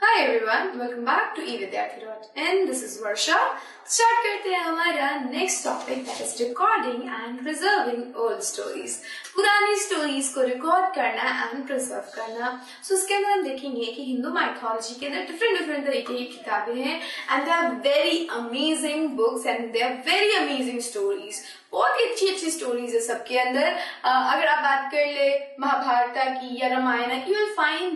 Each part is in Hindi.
Hi everyone, welcome back to evidyarthi.in. This is Varsha. Start करते हैं हमारा next topic that is recording and preserving old stories. पुरानी स्टोरीज को रिकॉर्ड करना एंड प्रिजर्व करना। सो इसके अंदर हम देखेंगे कि हिंदू माइथोलॉजी के अंदर डिफरेंट तरीके की किताबें हैं and they are very amazing books and they are very amazing stories. बहुत ही अच्छी स्टोरीज है सबके अंदर। अगर आप बात कर ले महाभारत की या रामायण की, you will find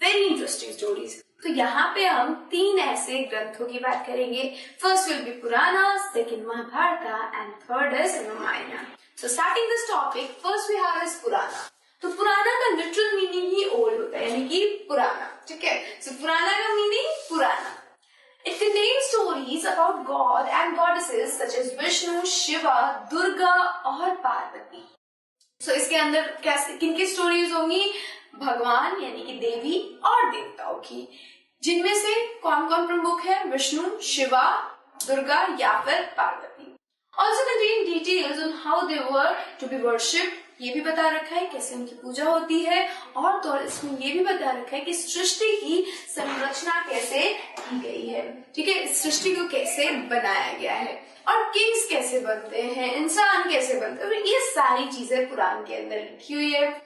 very interesting stories. तो यहाँ पे हम तीन ऐसे ग्रंथों की बात करेंगे। First will be Purana, second Mahabharat and third is Ramayan. So starting this topic, first we have is Purana. तो पुराना का लिटरल मीनिंग ही ओल्ड होता है, यानी कि पुराना। ठीक है, सो पुराना का मीनिंग पुराना। It contains stories about God and goddesses such as Vishnu, Shiva, Durga और पार्वती। सो इसके अंदर किनकी स्टोरीज होंगी? भगवान यानी कि देवी और देवताओं की, जिनमें से कौन कौन प्रमुख है? विष्णु, शिवा, दुर्गा या फिर Parvati. Also contain details on how they were to be worshipped, ये भी बता रखा है कैसे उनकी पूजा होती है। और तो इसमें ये भी बता रखा है कि सृष्टि की संरचना कैसे की गई है। ठीक है, इस सृष्टि को कैसे बनाया गया है और किंग्स कैसे बनते हैं, इंसान कैसे बनते हैं, ये सारी चीजें पुराण के अंदर लिखी हुई है।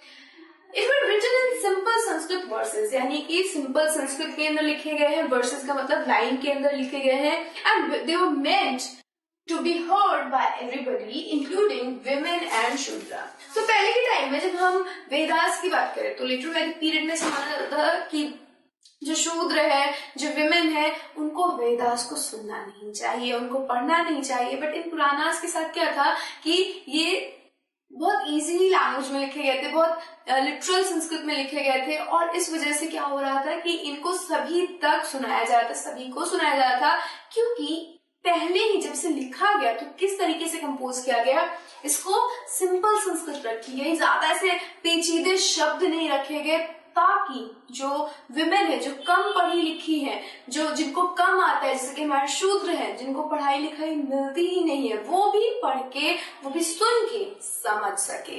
It was written in simple Sanskrit verses, यानी कि सिंपल संस्कृत के अंदर लिखे गए हैं। वर्सेस का मतलब लाइन के अंदर लिखे गए हैं and they were meant to be heard by everybody, including women and शूद्रा। तो पहले के टाइम में जब हम वेदास की बात करें तो लिटरल वैदिक पीरियड में समझा जाता था कि जो शूद्र है, जो विमेन है, उनको वेदास को सुनना नहीं चाहिए, उनको पढ़ना नहीं चाहिए। बट इन पुराणास के साथ क्या था कि ये बहुत इजीली लैंग्वेज में लिखे गए थे, बहुत लिटरल संस्कृत में लिखे गए थे। और इस वजह से क्या हो रहा था कि इनको सभी तक सुनाया जा रहा था, सभी को सुनाया जा रहा था, क्योंकि पहले ही जब से लिखा गया तो किस तरीके से कंपोज किया गया, इसको सिंपल संस्कृत रखी गई, ज्यादा ऐसे पेचीदे शब्द नहीं रखे गए, ताकि जो विमेन है, जो कम पढ़ी लिखी है, जो जिनको कम आता है, जैसे कि हमारे शूद्र हैं, जिनको पढ़ाई लिखाई मिलती ही नहीं है, वो भी पढ़ के, वो भी सुन के समझ सके।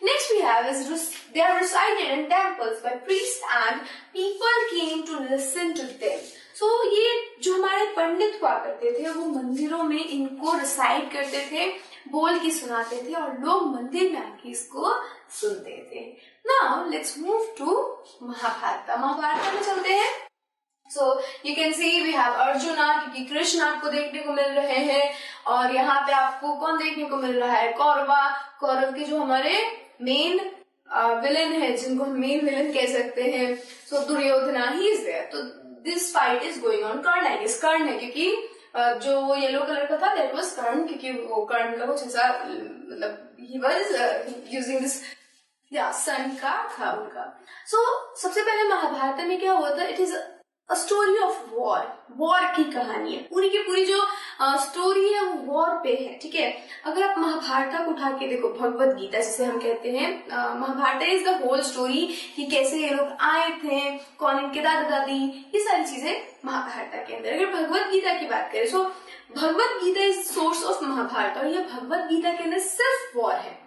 Next we have is they are recited in temples by priest and people came to listen to them. So ये जो हमारे पंडित हुआ करते थे, वो मंदिरों में इनको रिसाइट करते थे, बोल के सुनाते थे और लोग मंदिर में आके इसको सुनते थे। Now let's move to Mahabharat. Mahabharat में चलते हैं। So you can see we have Arjuna, क्योंकि कृष्ण आपको देखने को मिल रहे हैं। और यहाँ पे आपको कौन देखने को मिल रहा है? कौरवा। कौरव के जो हमारे मेन विलन है, जिनको हम मेन विलन कह सकते हैं, so Duryodhana, he is there. तो this fight is going on. Karna है, किस कर्ण है? क्योंकि जो वो येलो कलर का था दैट वाज कर्ण, क्योंकि वो कर्ण का कुछ ऐसा मतलब ही वाज यूजिंग दिस या सन का था उनका। सो सबसे पहले महाभारत में क्या हुआ था? It is a story of war. War की कहानी है, पूरी की पूरी जो स्टोरी है वो वॉर पे है। ठीक है, अगर आप महाभारत को उठा के देखो, भगवत गीता जिसे हम कहते हैं, Mahabharat is the whole story कि कैसे ये लोग आए थे, कौन इनके दादा दादी, ये सारी चीजें महाभारत के अंदर। अगर भगवत गीता की बात करें, so Bhagavad Gita is source of Mahabharata, और यह भगवत गीता के अंदर सिर्फ वॉर है।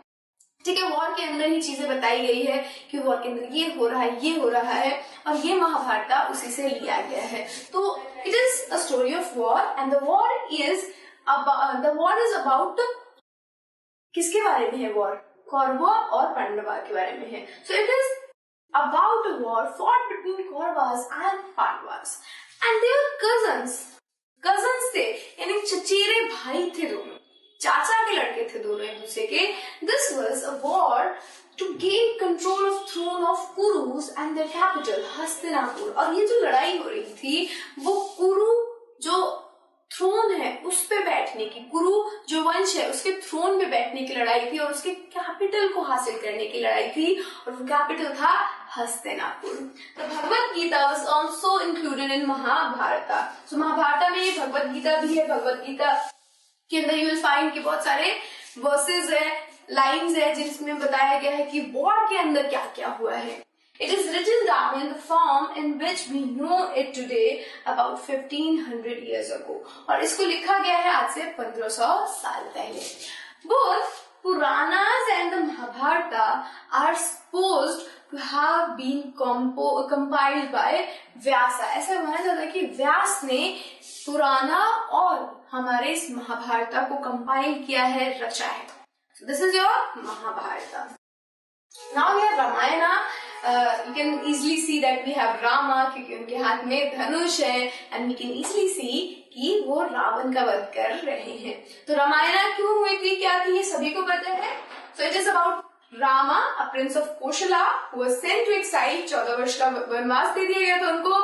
ठीक है, वॉर के अंदर ही चीजें बताई गई है कि वॉर के अंदर ये हो रहा है, ये हो रहा है, और ये महाभारत उसी से लिया गया है। तो it is a story of war and the war is about किसके बारे में है? वॉर कौरवा और पांडवा के बारे में है। So it is about a war fought between Kauravas and Pandavas and they are cousins थे, यानी चचेरे भाई थे दोनों, चाचा के लड़के थे दोनों एक दूसरे के। This was a war to gain control of throne of Kurus and their capital Hastinapur. और ये जो लड़ाई हो रही थी, वो कुरु जो थ्रोन है उस पे बैठने की, कुरु जो वंश है उसके थ्रोन पे बैठने की लड़ाई थी, और उसके कैपिटल को हासिल करने की लड़ाई थी, और वो कैपिटल था हस्तिनापुर। तो Bhagavad Gita was also included in Mahabharata. So Mahabharata में भगवत गीता भी है। भगवत गीता के अंदर यू विल फाइंड कि बहुत सारे वर्सेस है, लाइन्स है, जिसमें बताया गया है कि वॉर के अंदर क्या क्या हुआ है। It is written down in the form in which we know it today about 1500 years ago, और इसको लिखा गया है आज से 1500 साल पहले। Both Puranas and the Mahabharat are supposed have been compiled by Vyasa. ऐसा माना जाता है कि व्यास ने पुराना और हमारे इस महाभारत को कंपाइल किया है, रचा है। So this is your Mahabharata. Now we have Ramayana. You can easily see that we have Rama क्योंकि उनके हाथ में धनुष है, and we can easily see कि वो रावण का वध कर रहे हैं। तो रामायण क्यों हुई थी, क्या थी, ये सभी को पता है। So it is about Rama, a prince of Koshala, who was sent to exile। 14 वर्ष का वनवास दे दिया गया था उनको।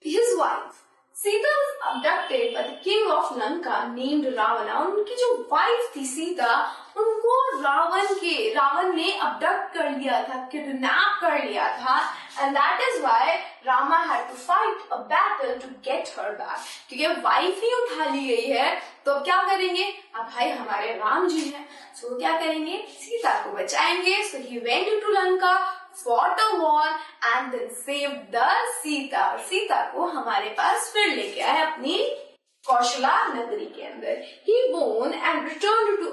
His wife Sita was abducted by the king of Lanka named Ravana। उनकी जो वाइफ थी सीता, उनको रावण ने अबडक्ट कर लिया था, किडनैप कर लिया था, and that is why Rama had to fight a battle to get her back। क्योंकि वाइफ ही उठा ली गई है, तो अब क्या करेंगे, अब भाई हमारे राम जी हैं, सो क्या करेंगे, सीता को बचाएंगे। So he went into Lanka, fought a war and then saved the Sita. और सीता को हमारे पास फिर लेके आए अपनी कौशला नगरी के अंदर। He won and returned to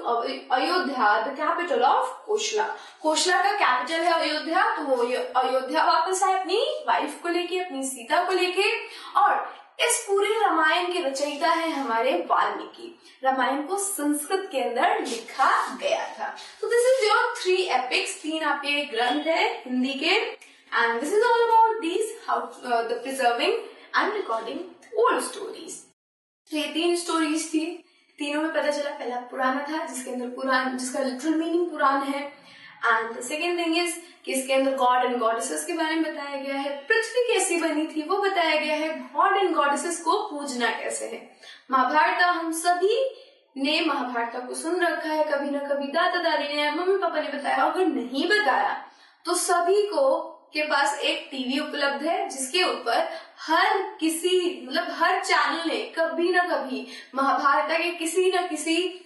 Ayodhya, the capital of कोशला। कोशला का कैपिटल है अयोध्या, तो वो अयोध्या वापस आए अपनी वाइफ को लेके, अपनी सीता को लेके। और इस पूरे रामायण के रचयिता है हमारे वाल्मीकि। रामायण को संस्कृत के अंदर लिखा गया था। तो दिस इज योर 3 एपिक्स, 3 आपके ग्रंथ है हिंदी के, and this is all about these how the preserving and recording old stories. तो ये 3 स्टोरीज थी, तीनों में पता चला पहला पुराना था जिसके अंदर पुराण, जिसका लिटरल मीनिंग पुराण है, and the second thing is कि इसके अंदर गॉड एंड गॉडेसेस के बारे में बताया गया है, पृथ्वी कैसी बनी थी वो बताया गया है, गॉड एंड गॉडेसेस को पूजना कैसे है। महाभारत, हम सभी ने महाभारत को सुन रखा है, कभी ना कभी दादा दादी ने, मम्मी पापा ने बताया, अगर नहीं बताया तो सभी को के पास एक टीवी उपलब्ध है जिसके ऊपर हर चैनल ने कभी ना कभी महाभारत के किसी न किसी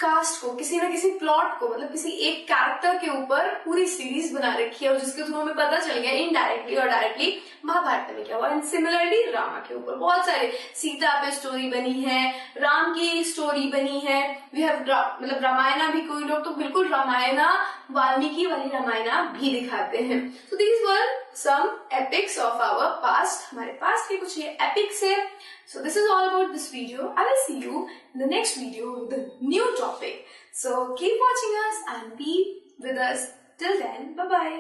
कास्ट को, किसी न किसी प्लॉट को, मतलब किसी एक कैरेक्टर के ऊपर पूरी सीरीज बना रखी है, और जिसके थ्रू हमें पता चल गया इनडायरेक्टली और डायरेक्टली महाभारत में क्या हुआ। एंड सिमिलरली रामा के ऊपर बहुत सारे, सीता पे स्टोरी बनी है, राम की स्टोरी बनी है, वी हैव मतलब रामायणा भी, कोई लोग तो बिल्कुल रामायणा वाल्मीकि वाली रामायणा भी दिखाते हैं। So these were some epics of our past, हमारे पास्ट के कुछ ये एपिक्स है। So this is all about this video. I will see you in the next video with a new topic. So keep watching us and be with us till then. Bye bye.